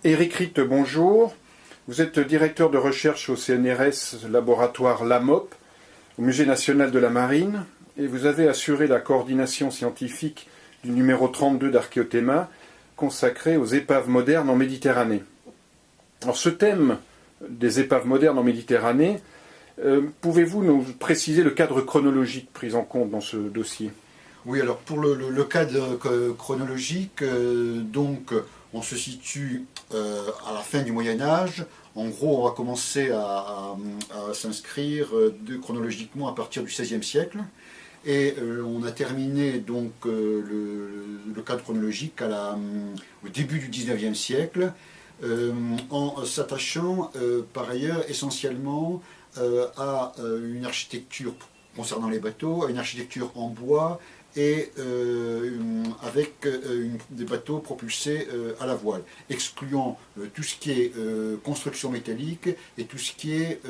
Éric Ritt, bonjour. Vous êtes directeur de recherche au CNRS laboratoire LAMOP, au Musée national de la Marine, et vous avez assuré la coordination scientifique du numéro 32 d'Archéothéma, consacré aux épaves modernes en Méditerranée. Alors ce thème des épaves modernes en Méditerranée, pouvez-vous nous préciser le cadre chronologique pris en compte dans ce dossier ? Oui, alors pour le cadre chronologique, donc on se situe à la fin du Moyen-Âge. En gros, on va commencer à s'inscrire chronologiquement à partir du XVIe siècle. Et on a terminé donc le cadre chronologique au début du XIXe siècle, en s'attachant par ailleurs essentiellement à une architecture concernant les bateaux, à une architecture en bois et avec des bateaux propulsés à la voile, excluant tout ce qui est construction métallique et tout ce qui est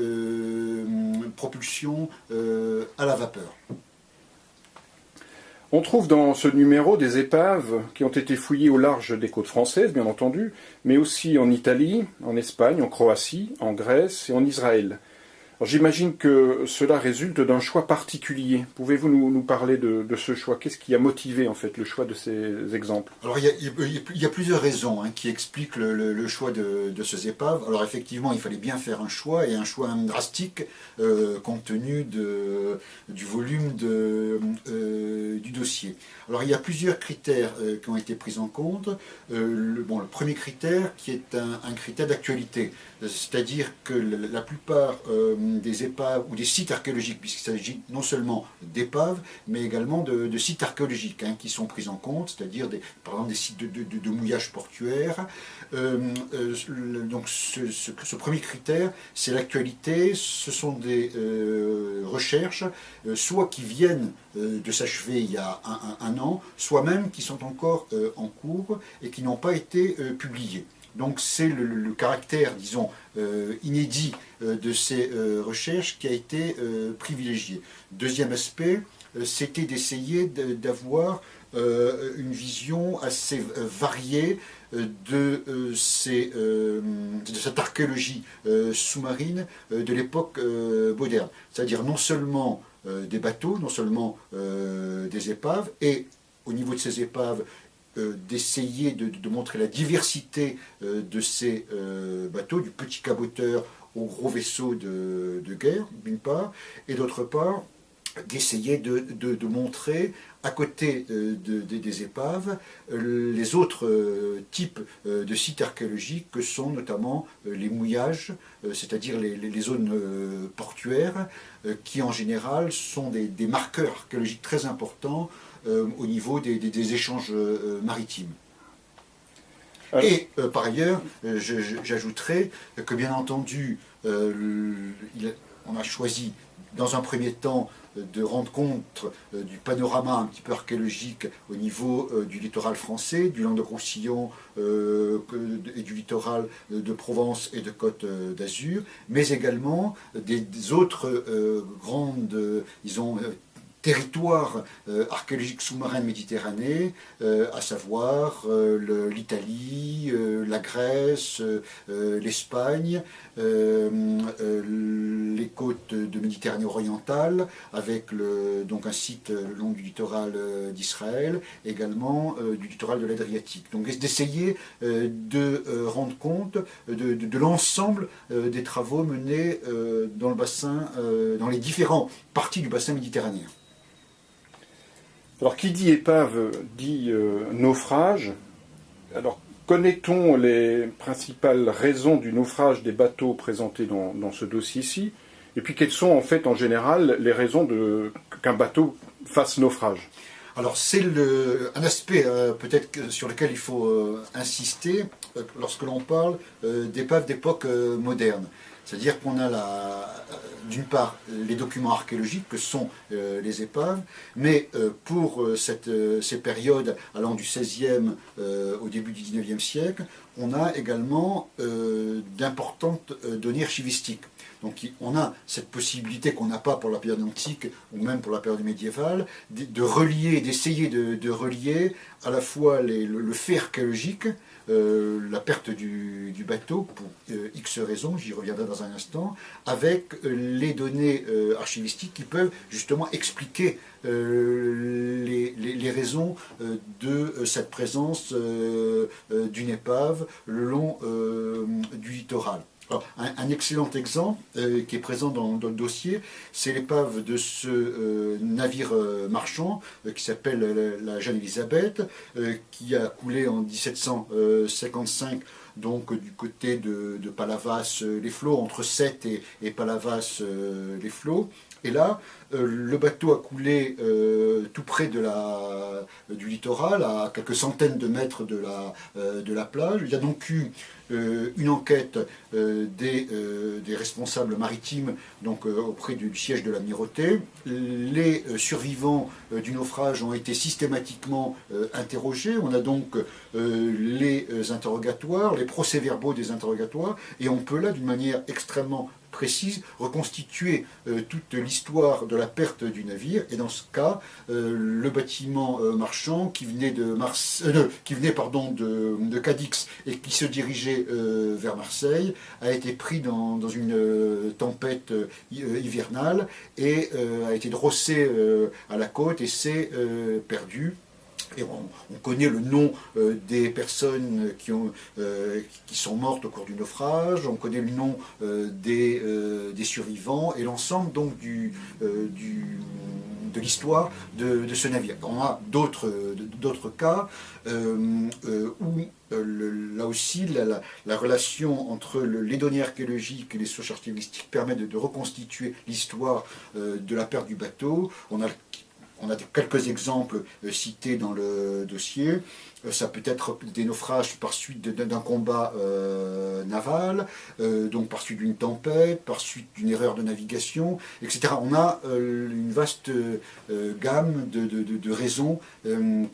propulsion à la vapeur. On trouve dans ce numéro des épaves qui ont été fouillées au large des côtes françaises, bien entendu, mais aussi en Italie, en Espagne, en Croatie, en Grèce et en Israël. J'imagine que cela résulte d'un choix particulier. Pouvez-vous nous parler de ce choix? Qu'est-ce qui a motivé en fait le choix de ces exemples? Alors il y a plusieurs raisons qui expliquent le choix de ces épaves. Alors effectivement, il fallait bien faire un choix, et un choix drastique compte tenu du volume du dossier. Alors il y a plusieurs critères qui ont été pris en compte. Le premier critère qui est un critère d'actualité, c'est-à-dire que la plupart des épaves ou des sites archéologiques, puisqu'il s'agit non seulement d'épaves, mais également de sites archéologiques qui sont pris en compte, c'est-à-dire par exemple des sites de mouillage portuaire. Donc ce premier critère, c'est l'actualité. Ce sont des recherches, soit qui viennent de s'achever il y a un an, soit même qui sont encore en cours et qui n'ont pas été publiées. Donc c'est le caractère, disons, inédit de ces recherches qui a été privilégié. Deuxième aspect, c'était d'essayer d'avoir une vision assez variée de cette archéologie sous-marine de l'époque moderne. C'est-à-dire non seulement des bateaux, non seulement des épaves, et au niveau de ces épaves, d'essayer de montrer la diversité de ces bateaux, du petit caboteur au gros vaisseau de guerre, d'une part, et d'autre part, d'essayer de montrer, à côté des épaves, les autres types de sites archéologiques que sont notamment les mouillages, c'est-à-dire les zones portuaires, qui en général sont des marqueurs archéologiques très importants au niveau des échanges maritimes. Et par ailleurs, j'ajouterai que bien entendu, on a choisi dans un premier temps de rendre compte du panorama un petit peu archéologique au niveau du littoral français, du Languedoc-Roussillon et du littoral de Provence et de Côte d'Azur, mais également des autres grandes, disons, territoire archéologique sous-marin de Méditerranée, à savoir l'Italie, la Grèce, l'Espagne, les côtes de Méditerranée orientale, avec donc un site le long du littoral d'Israël, également du littoral de l'Adriatique. Donc d'essayer de rendre compte de l'ensemble des travaux menés dans le bassin, dans les différentes parties du bassin méditerranéen. Alors, qui dit épave dit naufrage. Alors, connaît-on les principales raisons du naufrage des bateaux présentés dans ce dossier-ci? Et puis, quelles sont en fait, en général, les raisons qu'un bateau fasse naufrage? Alors, c'est un aspect peut-être sur lequel il faut insister lorsque l'on parle d'épaves d'époque moderne. C'est-à-dire qu'on a d'une part les documents archéologiques que sont les épaves, mais pour ces périodes allant du XVIe au début du XIXe siècle, on a également d'importantes données archivistiques. Donc on a cette possibilité qu'on n'a pas pour la période antique ou même pour la période médiévale, de relier, d'essayer de relier à la fois le fait archéologique, la perte du bateau, pour X raisons, j'y reviendrai dans un instant, avec les données archivistiques qui peuvent justement expliquer les raisons de cette présence d'une épave le long du littoral. Alors, un excellent exemple qui est présent dans le dossier, c'est l'épave de ce navire marchand qui s'appelle la Jeanne Élisabeth, qui a coulé en 1755 donc du côté de Palavas-les-Flots, entre Sète et Palavas-les-Flots. Et là, le bateau a coulé tout près du littoral, à quelques centaines de mètres de la plage. Il y a donc eu une enquête des responsables maritimes donc, auprès du siège de l'Amirauté. Les survivants du naufrage ont été systématiquement interrogés. On a donc les interrogatoires, les procès-verbaux des interrogatoires, et on peut là, d'une manière extrêmement précise, reconstituer toute l'histoire de la perte du navire, et dans ce cas, le bâtiment marchand qui venait de Cadix et qui se dirigeait vers Marseille a été pris dans une tempête hivernale et a été drossé à la côte et s'est perdu. Et on connaît le nom des personnes qui sont mortes au cours du naufrage, on connaît le nom des survivants et l'ensemble donc de l'histoire de ce navire. On a d'autres cas où là aussi la relation entre les données archéologiques et les sources archivistiques permet de reconstituer l'histoire de la perte du bateau. On a quelques exemples cités dans le dossier. Ça peut être des naufrages par suite d'un combat naval, donc par suite d'une tempête, par suite d'une erreur de navigation, etc. On a une vaste gamme de raisons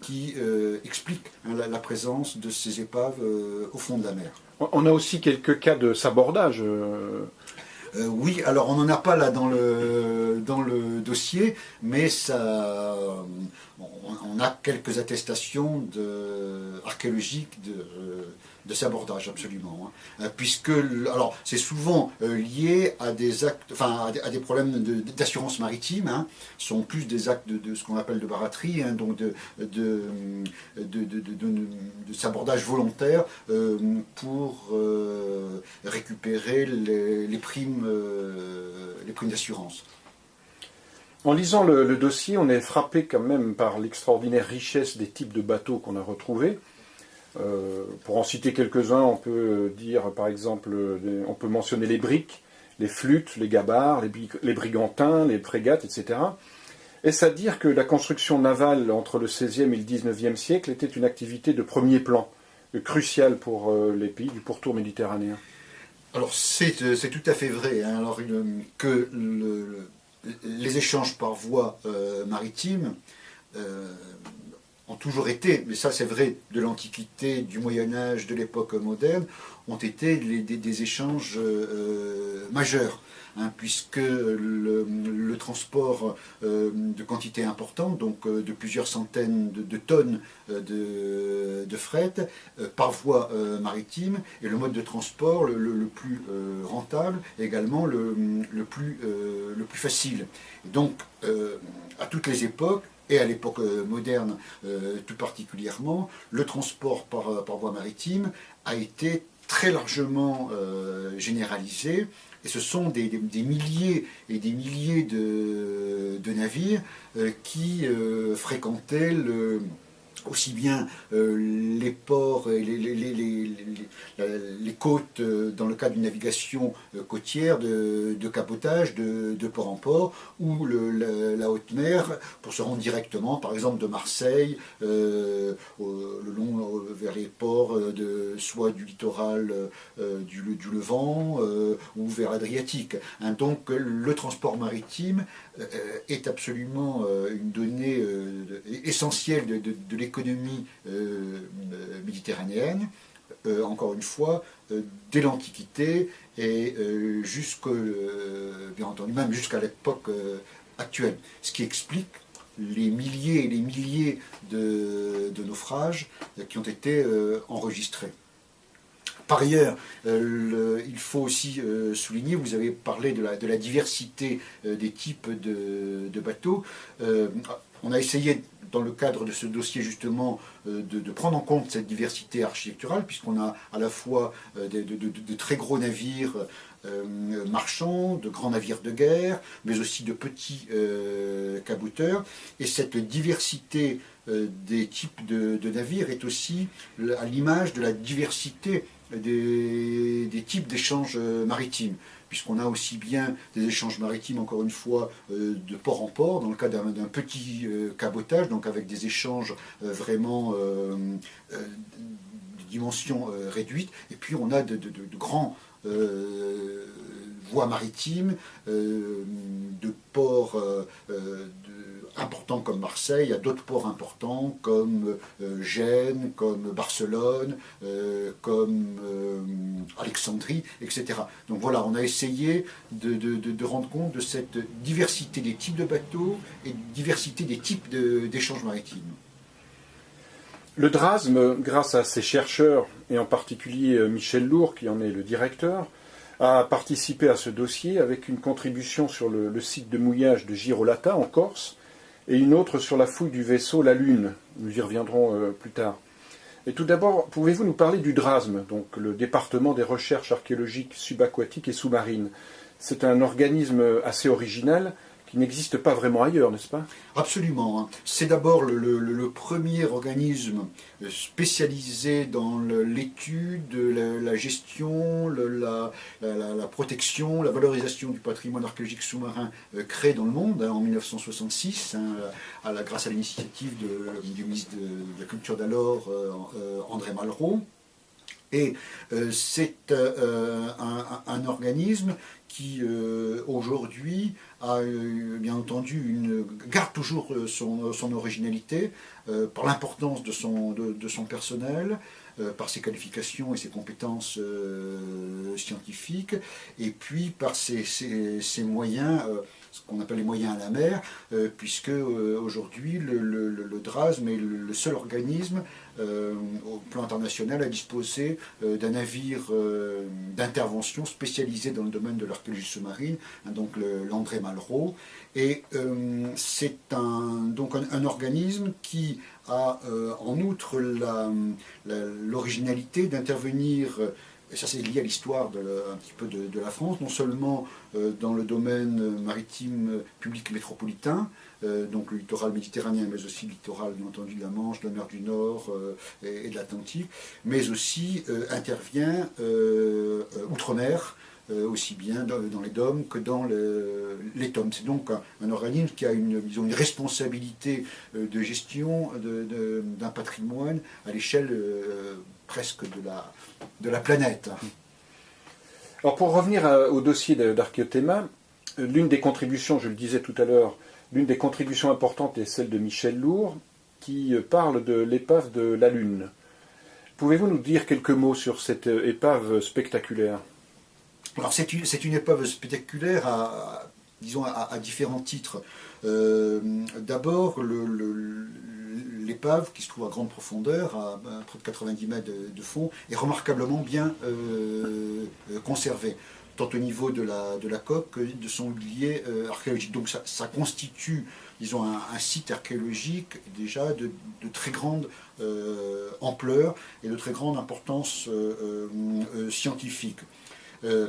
qui expliquent la présence de ces épaves au fond de la mer. On a aussi quelques cas de sabordage. Oui, alors on n'en a pas là dans le dossier, mais on a quelques attestations archéologiques de sabordage, absolument. Puisque, alors, c'est souvent lié à des actes, enfin, à des problèmes d'assurance maritime, hein, sont plus des actes de ce qu'on appelle de baraterie, hein, donc de sabordage volontaire pour récupérer les primes d'assurance. En lisant le dossier, on est frappé quand même par l'extraordinaire richesse des types de bateaux qu'on a retrouvés. Pour en citer quelques-uns, on peut dire par exemple, on peut mentionner les briques, les flûtes, les gabarres, les brigantins, les frégates, etc. Est-ce à dire que la construction navale entre le XVIe et le XIXe siècle était une activité de premier plan, cruciale pour les pays du pourtour méditerranéen? Alors c'est tout à fait vrai, hein, alors, que les échanges par voie maritime ont toujours été, mais ça c'est vrai de l'Antiquité, du Moyen-Âge, de l'époque moderne, ont été des échanges majeurs, hein, puisque le transport de quantités importantes, donc de plusieurs centaines de tonnes de fret par voie maritime, est le mode de transport le plus rentable, et également le plus facile. Donc à toutes les époques, et à l'époque moderne tout particulièrement, le transport par voie maritime a été très largement généralisé, et ce sont des milliers et des milliers de navires qui fréquentaient aussi bien les ports et les côtes dans le cadre d'une navigation côtière, de cabotage, de port en port, ou la haute mer pour se rendre directement, par exemple de Marseille, le long vers les ports soit du littoral du Levant ou vers l'Adriatique. Hein, donc le transport maritime est absolument une donnée essentielle de l'économie méditerranéenne. encore une fois, dès l'Antiquité et bien entendu même jusqu'à l'époque actuelle. Ce qui explique les milliers et les milliers de naufrages qui ont été enregistrés. Par ailleurs, il faut aussi souligner, vous avez parlé de la diversité des types de bateaux. On a essayé, dans le cadre de ce dossier justement, de prendre en compte cette diversité architecturale, puisqu'on a à la fois de très gros navires marchands, de grands navires de guerre, mais aussi de petits cabouteurs. Et cette diversité des types de navires est aussi à l'image de la diversité des types d'échanges maritimes, puisqu'on a aussi bien des échanges maritimes, encore une fois, de port en port, dans le cas d'un petit cabotage, donc avec des échanges vraiment de dimensions réduites, et puis on a de grands voies maritimes, de ports importants comme Marseille, à d'autres ports importants comme Gênes, comme Barcelone, comme Alexandrie, etc. Donc voilà, on a essayé de rendre compte de cette diversité des types de bateaux et diversité des types d'échanges maritimes. Le Drasme, grâce à ses chercheurs, et en particulier Michel Lourd, qui en est le directeur, a participé à ce dossier avec une contribution sur le site de mouillage de Girolata, en Corse, et une autre sur la fouille du vaisseau La Lune. Nous y reviendrons plus tard. Et tout d'abord, pouvez-vous nous parler du Drasme, donc le département des recherches archéologiques subaquatiques et sous-marines? C'est un organisme assez original qui n'existe pas vraiment ailleurs, n'est-ce pas? Absolument. C'est d'abord le premier organisme spécialisé dans l'étude, la gestion, la protection, la valorisation du patrimoine archéologique sous-marin créé dans le monde en 1966, grâce à l'initiative du ministre de la Culture d'alors, André Malraux. Et c'est un organisme qui aujourd'hui a bien entendu garde toujours son originalité par l'importance de son personnel, par ses qualifications et ses compétences scientifiques, et puis par ses moyens, ce qu'on appelle les moyens à la mer, puisque aujourd'hui le Drasme est le seul organisme au plan international à disposer d'un navire d'intervention spécialisé dans le domaine de l'archéologie sous-marine, donc l'André Malraux. Et c'est donc un organisme qui a en outre l'originalité d'intervenir, et ça c'est lié à l'histoire un petit peu de la France, non seulement dans le domaine maritime public métropolitain, donc le littoral méditerranéen, mais aussi le littoral bien entendu de la Manche, de la mer du Nord et de l'Atlantique, mais aussi intervient outre-mer, aussi bien dans les DOM que dans les TOM. C'est donc un organisme qui a une responsabilité de gestion d'un patrimoine à l'échelle presque de la planète. Alors pour revenir au dossier d'Archéothéma, l'une des contributions, je le disais tout à l'heure, l'une des contributions importantes est celle de Michel Lourd, qui parle de l'épave de la Lune. Pouvez-vous nous dire quelques mots sur cette épave spectaculaire? Alors c'est une épave spectaculaire à différents titres. D'abord, l'épave, qui se trouve à grande profondeur, à près de 90 mètres de fond, est remarquablement bien conservée, tant au niveau de la coque que de son mobilier archéologique. Donc ça constitue, disons, un site archéologique déjà de très grande ampleur et de très grande importance scientifique.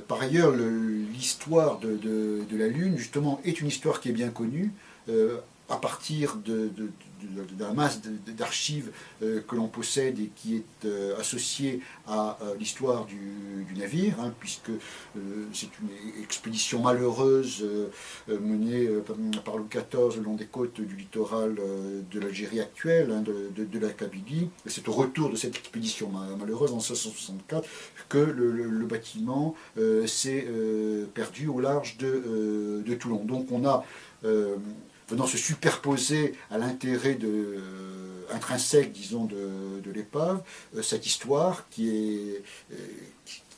Par ailleurs, l'histoire de la Lune, justement, est une histoire qui est bien connue, à partir de la masse d'archives que l'on possède et qui est associée à l'histoire du navire, puisque c'est une expédition malheureuse menée par Louis XIV le long des côtes du littoral de l'Algérie actuelle, de la Kabylie. Et c'est au retour de cette expédition malheureuse en 1664 que le bâtiment s'est perdu au large de Toulon. Donc on a venant se superposer à l'intérêt intrinsèque, disons, de l'épave, cette histoire qui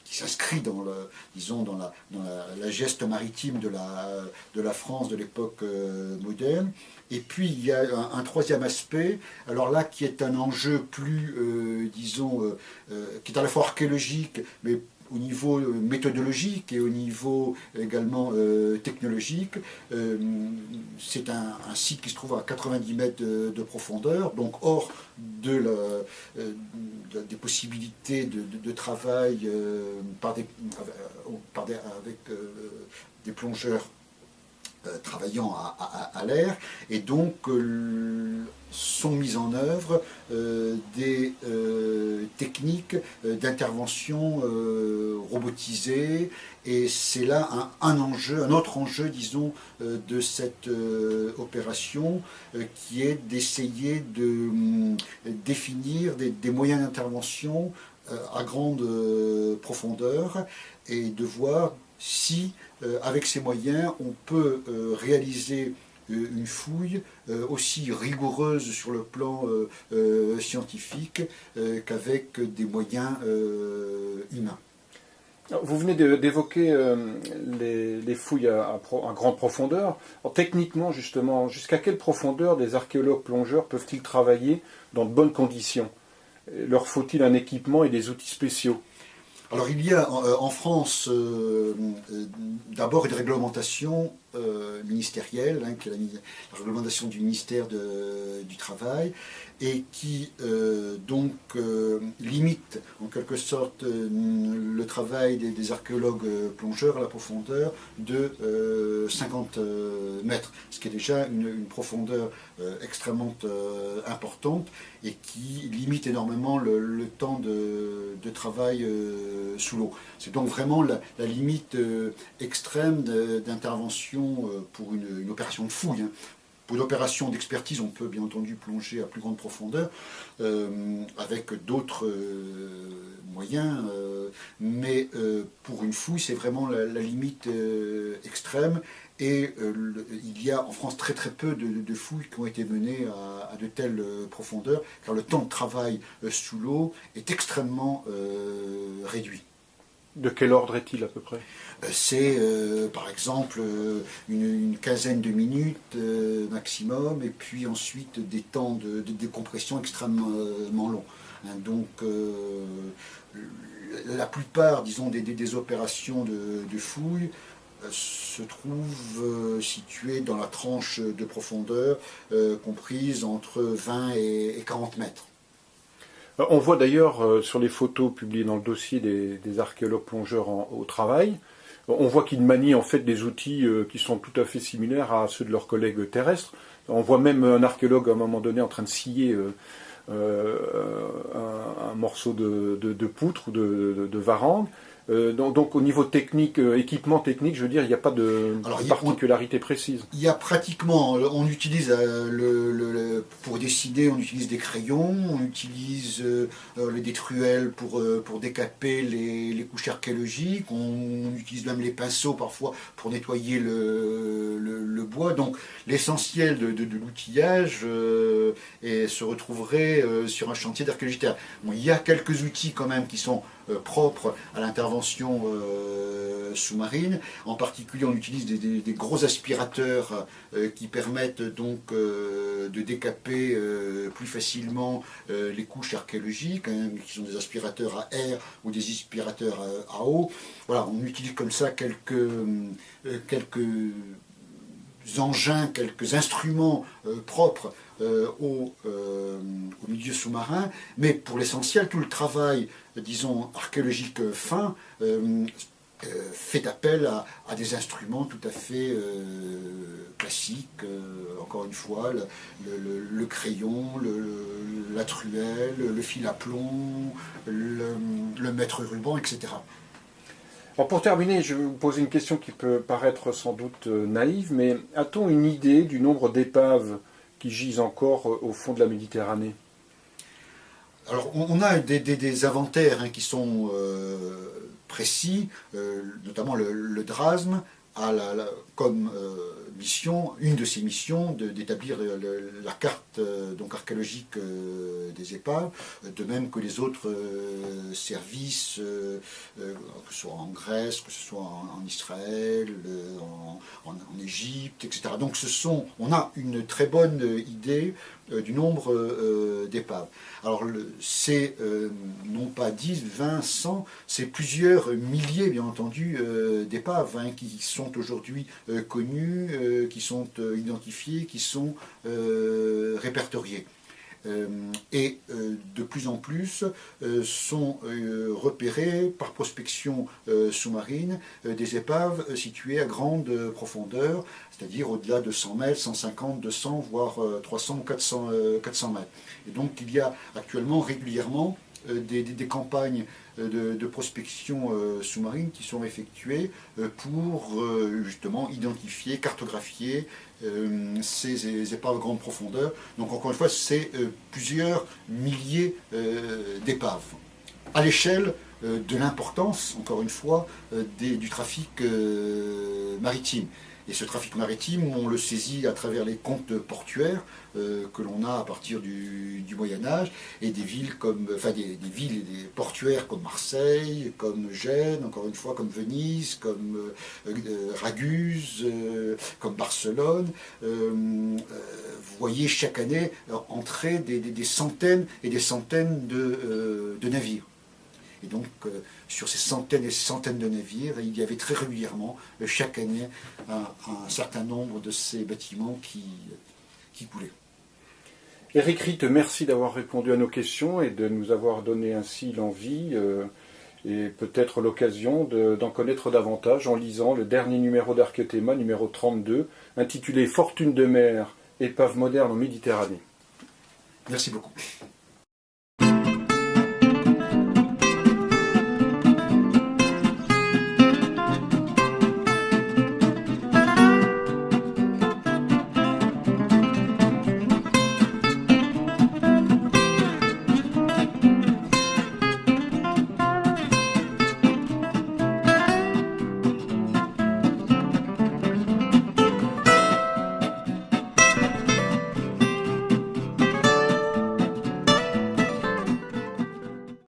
s'inscrit dans la geste maritime de la France de l'époque moderne. Et puis il y a un troisième aspect, alors là qui est un enjeu plus, disons, qui est à la fois archéologique, mais au niveau méthodologique et au niveau également technologique. C'est un site qui se trouve à 90 mètres de profondeur, donc hors des possibilités de travail avec des plongeurs travaillant à l'air, et donc sont mises en œuvre des techniques d'intervention robotisées, et c'est là un autre enjeu, disons, de cette opération, qui est d'essayer de définir des moyens d'intervention à grande profondeur, et de voir si, avec ces moyens, on peut réaliser une fouille aussi rigoureuse sur le plan scientifique qu'avec des moyens humains. Vous venez d'évoquer les fouilles à grande profondeur. Alors, techniquement, justement, jusqu'à quelle profondeur des archéologues plongeurs peuvent-ils travailler dans de bonnes conditions? Leur faut-il un équipement et des outils spéciaux? Alors il y a en France d'abord une réglementation ministérielle, qui est la réglementation du ministère du Travail, et qui donc limite en quelque sorte le travail des archéologues plongeurs à la profondeur de 50 mètres, ce qui est déjà une profondeur extrêmement importante, et qui limite énormément le temps de travail sous l'eau. C'est donc vraiment la limite extrême d'intervention pour une opération de fouille. Pour une opération d'expertise, on peut bien entendu plonger à plus grande profondeur avec d'autres moyens, mais pour une fouille, c'est vraiment la limite extrême. Et il y a en France très très peu de fouilles qui ont été menées à de telles profondeurs, car le temps de travail sous l'eau est extrêmement réduit. De quel ordre est-il à peu près? C'est par exemple une quinzaine de minutes maximum, et puis ensuite des temps de décompression extrêmement longs. Donc la plupart, disons, des opérations de fouille se trouvent situées dans la tranche de profondeur comprise entre 20 et 40 mètres. On voit d'ailleurs sur les photos publiées dans le dossier des archéologues plongeurs au travail, on voit qu'ils manient en fait des outils qui sont tout à fait similaires à ceux de leurs collègues terrestres. On voit même un archéologue à un moment donné en train de scier un morceau de poutre ou de varangue. Donc au niveau technique, équipement technique, je veux dire, il n'y a pas de particularité précise. Il y a pratiquement, on utilise pour dessiner, on utilise des crayons, on utilise des truelles pour décaper les couches archéologiques, on utilise même les pinceaux parfois pour nettoyer le bois. Donc l'essentiel de l'outillage se retrouverait sur un chantier d'archéologie. Bon, il y a quelques outils quand même qui sont propres à l'intervention sous-marine. En particulier, on utilise des gros aspirateurs qui permettent donc de décaper plus facilement les couches archéologiques, qui sont des aspirateurs à air ou des aspirateurs à eau. Voilà, on utilise comme ça quelques engins, quelques instruments propres au milieu sous-marin, mais pour l'essentiel, tout le travail, disons, archéologique fin fait appel à des instruments tout à fait classiques, encore une fois, le crayon, la truelle, le fil à plomb, le mètre ruban, etc. Alors pour terminer, je vais vous poser une question qui peut paraître sans doute naïve, mais a-t-on une idée du nombre d'épaves qui gisent encore au fond de la Méditerranée? Alors on a des inventaires qui sont précis, notamment le Drasme, comme mission, une de ses missions, d'établir la carte donc archéologique des épaves, de même que les autres services, que ce soit en Grèce, que ce soit en Israël, en Égypte, etc. Donc on a une très bonne idée du nombre d'épaves. Alors c'est non pas 10, 20, 100, c'est plusieurs milliers bien entendu d'épaves qui sont aujourd'hui connues, qui sont identifiées, qui sont répertoriées. Et de plus en plus sont repérées par prospection sous-marine des épaves situées à grande profondeur, c'est-à-dire au-delà de 100 mètres, 150, 200, voire 300 ou 400 mètres. Et donc il y a actuellement régulièrement des campagnes de prospection sous-marine qui sont effectuées pour justement identifier, cartographier ces épaves de grande profondeur. Donc encore une fois, c'est plusieurs milliers d'épaves. À l'échelle de l'importance, encore une fois, du trafic maritime. Et ce trafic maritime, on le saisit à travers les comptes portuaires que l'on a à partir du Moyen-Âge, et des villes des villes et des portuaires comme Marseille, comme Gênes, encore une fois comme Venise, comme Raguse, comme Barcelone. Vous voyez chaque année entrer des centaines et des centaines de navires. Et donc, sur ces centaines et ces centaines de navires, il y avait très régulièrement, chaque année, un certain nombre de ces bâtiments qui coulaient. Éric Ritt, merci d'avoir répondu à nos questions et de nous avoir donné ainsi l'envie et peut-être l'occasion d'en connaître davantage en lisant le dernier numéro d'Archéothéma, numéro 32, intitulé « Fortune de mer, épave moderne en Méditerranée ». Merci beaucoup.